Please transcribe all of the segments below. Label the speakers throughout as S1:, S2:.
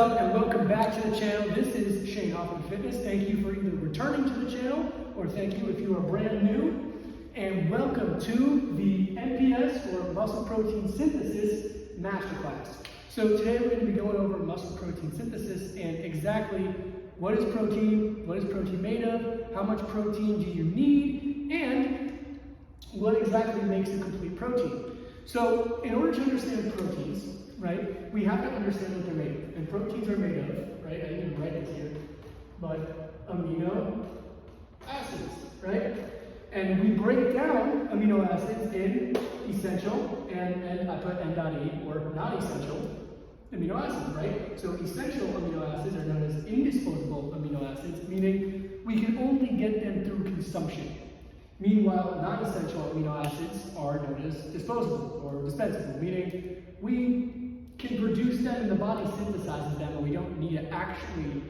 S1: up, and welcome back to the channel. This is Shane Hoffman Fitness. Thank you for either returning to the channel, or thank you if you are brand new. And welcome to the MPS, or Muscle Protein Synthesis Masterclass. So today we're going to be going over muscle protein synthesis and exactly what is protein made of, how much protein do you need, and what exactly makes a complete protein. So in order to understand proteins, right, we have to understand what they're made of. And proteins are made of, right, I didn't even write this here, but amino acids, right? And we break down amino acids in essential and I put N.E, or not essential amino acids, right? So essential amino acids are known as indisposable amino acids, meaning we can only get them through consumption. Meanwhile, non-essential amino acids are known as disposable or dispensable, meaning we can produce them and the body synthesizes them and we don't need to actually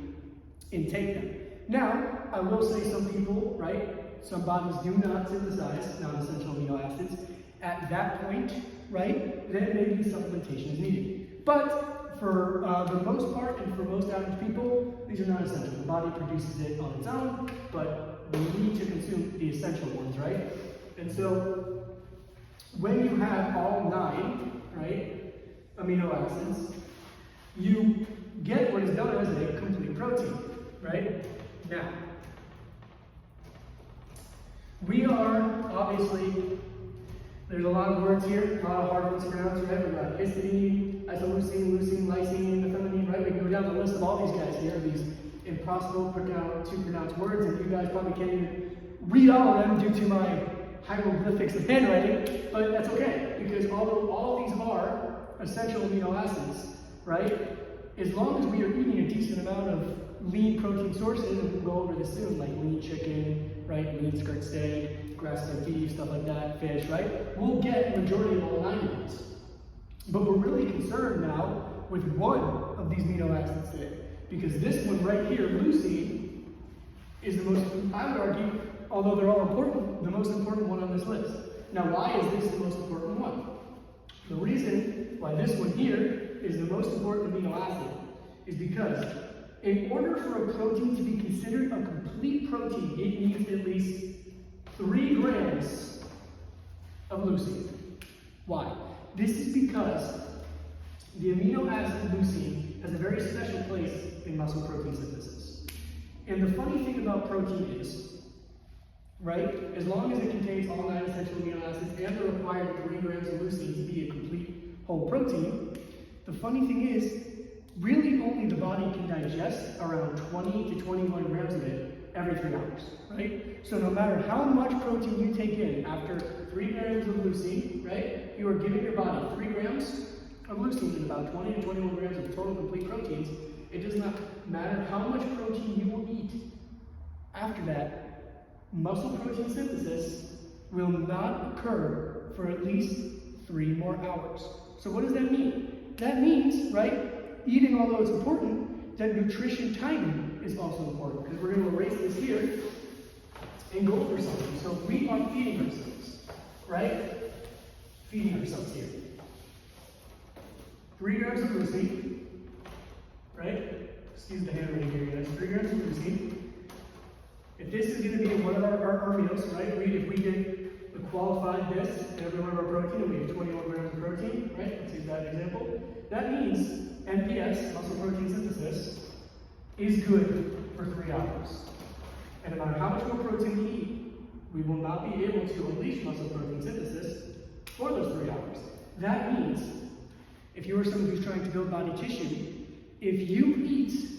S1: intake them. Now, I will say some people, right, some bodies do not synthesize non-essential amino acids. At that point, right, then maybe supplementation is needed. But for the most part and for most average people, these are not essential. The body produces it on its own, but we need to consume the essential ones, right? And so when you have all 9, right, amino acids, you get what is known as a complete protein, right? Now, we are obviously, there's a lot of words here, a lot of hard ones to pronounce, right? We've got histidine, isoleucine, leucine, lysine, methionine, right? We can go down the list of all these guys here, these impossible to pronounce words, and you guys probably can't even read all of them due to my hieroglyphics of handwriting, but that's okay, because although all of these are essential amino acids, right? As long as we are eating a decent amount of lean protein sources, and we'll go over this soon, like lean chicken, right? Lean skirt steak, grass-fed beef, stuff like that, fish, right? We'll get the majority of all 9 of these. But we're really concerned now with one of these amino acids today, because this one right here, leucine, is the most, I would argue, although they're all important, the most important one on this list. Now, why is this the most important one? The reason why this one here is the most important amino acid is because in order for a protein to be considered a complete protein, it needs at least 3 grams of leucine. Why? This is because the amino acid leucine has a very special place in muscle protein synthesis. And the funny thing about protein is, right, as long as it contains all 9 essential amino acids and the required 3 grams of leucine to be a complete whole protein, the funny thing is, really only the body can digest around 20 to 21 grams of it every 3 hours, right? So no matter how much protein you take in after 3 grams of leucine, right, you are giving your body 3 grams of leucine and about 20 to 21 grams of total complete proteins. It does not matter how much protein you will eat. After that, muscle protein synthesis will not occur for at least 3 more hours. So what does that mean? That means, right, eating, although it's important, that nutrition timing is also important, because we're going to erase this here and go over something. So we are feeding ourselves, right? Feeding ourselves here. 3 grams of leucine, right? Excuse the handwriting here, guys. 3 grams of leucine. If this is going to be one of our meals, right? If we get qualified this in every one of our protein, and we have 21 grams of protein, right? Let's use that example. That means MPS, muscle protein synthesis, is good for 3 hours. And no matter how much more protein we eat, we will not be able to unleash muscle protein synthesis for those 3 hours. That means, if you are someone who's trying to build body tissue, if you eat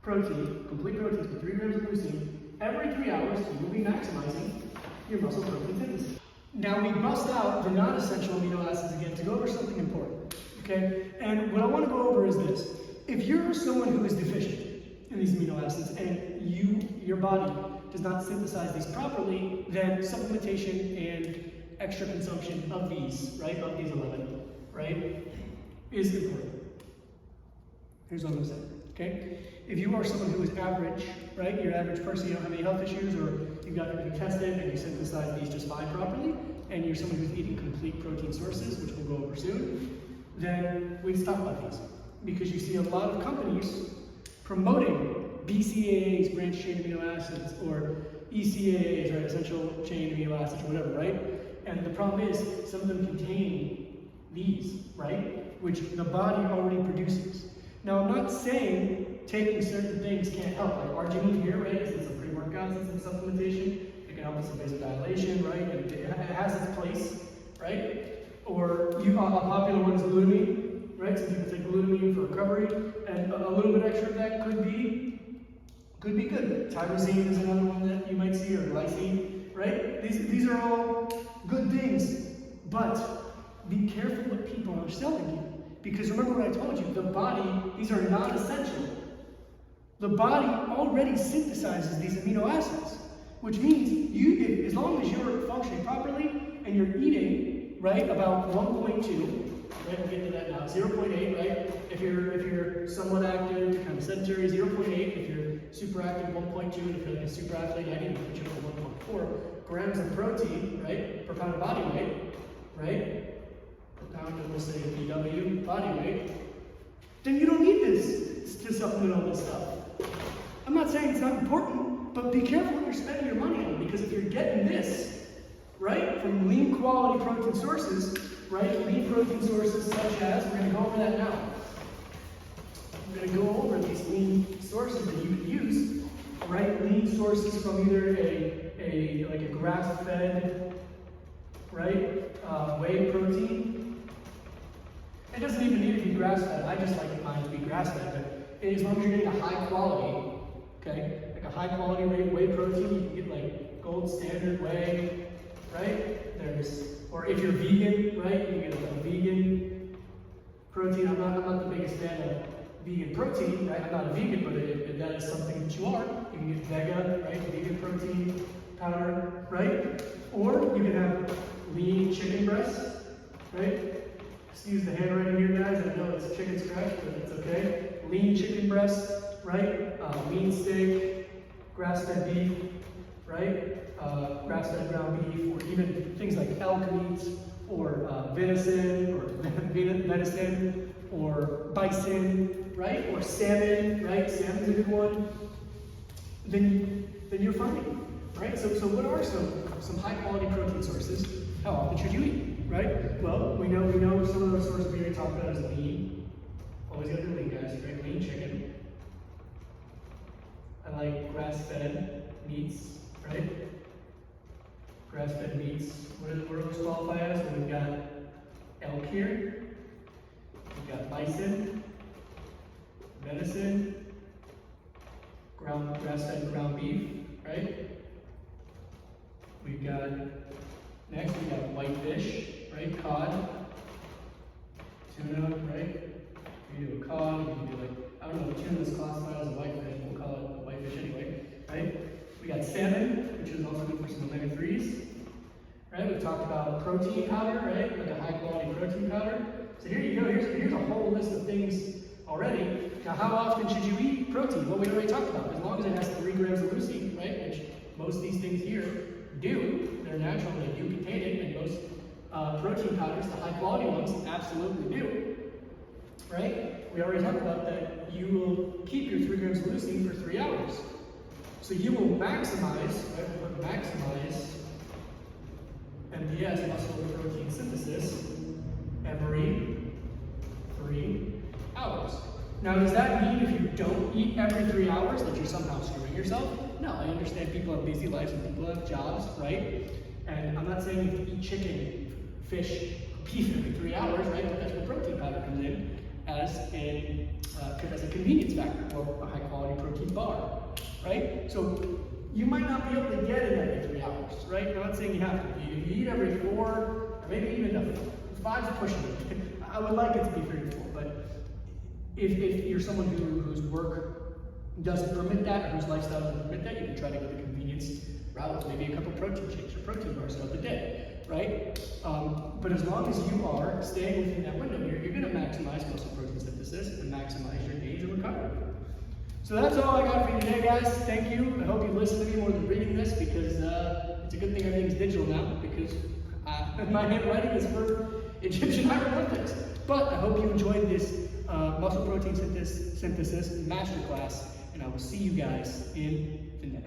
S1: protein, complete proteins with 3 grams of leucine, every 3 hours, you will be maximizing your muscle protein synthesis. Now we bust out the non-essential amino acids again to go over something important, okay? And what I want to go over is this. If you're someone who is deficient in these amino acids and your body does not synthesize these properly, then supplementation and extra consumption of these, right, of these 11, right, is important. Here's what I'm going to say, okay? If you are someone who is average, right, you're an average person, you don't have any health issues, or you've got everything tested and you synthesize these just fine properly, and you're someone who's eating complete protein sources, which we'll go over soon, then we'd stop by these. because you see a lot of companies promoting BCAAs, branched chain amino acids, or ECAAs, right, essential chain amino acids, whatever, right? And the problem is, some of them contain these, right, which the body already produces. Now, I'm not saying taking certain things can't help, like arginine here, right, is some pre-workouts and some supplementation. It can help with some vasodilation, right, and it has its place, right? Or a popular one is glutamine, right? Some people take glutamine for recovery, and a little bit extra of that could be good. Tyrosine is another one that you might see, or glycine, right? These are all good things, but be careful what people are selling you. Because remember what I told you, the body, these are not essential. The body already synthesizes these amino acids, which means as long as you're functioning properly and you're eating, right, about 1.2, right, we'll get to that now, 0.8, right, if you're somewhat active, kind of sedentary, 0.8, if you're super active, 1.2, and if you're like a super athlete, I need to put you up to 1.4 grams of protein, right, per pound of body weight, right, per pound of, we'll say, BW, body weight, then you don't need this to supplement all this stuff. I'm not saying it's not important, but be careful what you're spending your money on, because if you're getting this, right, from lean quality protein sources, right, lean protein sources such as, we're going to go over that now. We're going to go over these lean sources that you could use, right, lean sources from either like a grass-fed, right, whey protein. It doesn't even need to be grass-fed. I just like mine to be grass-fed, but as long as you're getting a high quality, okay, like a high quality whey protein, you can get like gold standard whey, right? Or if you're vegan, right, you can get a vegan protein. I'm not the biggest fan of vegan protein, right? I'm not a vegan, but if that is something that you are, you can get Vega, right, vegan protein powder, right? Or you can have lean chicken breast, right? Excuse the handwriting here, guys. I know it's chicken scratch, but it's okay. Lean chicken breast, right? Lean steak, grass-fed beef, right? Grass-fed ground beef, or even things like elk meat, or venison, or bison, right? Or salmon, right? Salmon's a good one. Then you're fine, right? So what are some high-quality protein sources? How often should you eat, right? Well, we know some of those sources we already talked about is lean. Always got the lean, guys, right? Lean chicken. I like grass-fed meats, right? Grass-fed meats. What do those qualify as? So we've got elk here. We've got bison, venison, grass-fed ground beef, right? We've got whitefish, right? Cod, tuna, right? You can do a cod, you can do I don't know what tuna is classified as a whitefish, we'll call it a whitefish anyway, right? We got salmon, which is also good for some omega-3s, right? We've talked about protein powder, right? Like a high quality protein powder. So here you go, here's a whole list of things already. Now, how often should you eat protein? Well, we already talked about, as long as it has 3 grams of leucine, right? Which most of these things here do. They're natural, they do contain it, and most protein powders, the high quality ones, absolutely do. Right? We already talked about that you will keep your 3 grams of leucine for 3 hours. So you will maximize, right? Maximize MPS, muscle protein synthesis, every 3 hours. Now, does that mean if you don't eat every 3 hours that you're somehow screwing yourself? No, I understand people have busy lives and people have jobs, right? And I'm not saying you have to eat chicken, fish, beef every 3 hours, right? But that's where protein powder comes in as a convenience factor, or a high quality protein bar, right? So you might not be able to get it every 3 hours, right? I'm not saying you have to. If you eat every 4, or maybe even 5's pushing it. I would like it to be 3 to 4, but if you're someone whose work doesn't permit that, or whose lifestyle doesn't permit that, you can try to go the convenience route, maybe a couple protein shakes or protein bars throughout the day, right? But as long as you are staying within that window, you're going to maximize muscle protein synthesis and maximize your gains and recovery. So that's all I got for you today, guys. Thank you. I hope you listened to me more than reading this, because it's a good thing everything's digital now, because my handwriting is for Egyptian hieroglyphics. But I hope you enjoyed this MuscleProtein Synthesis Masterclass, and I will see you guys in the next one.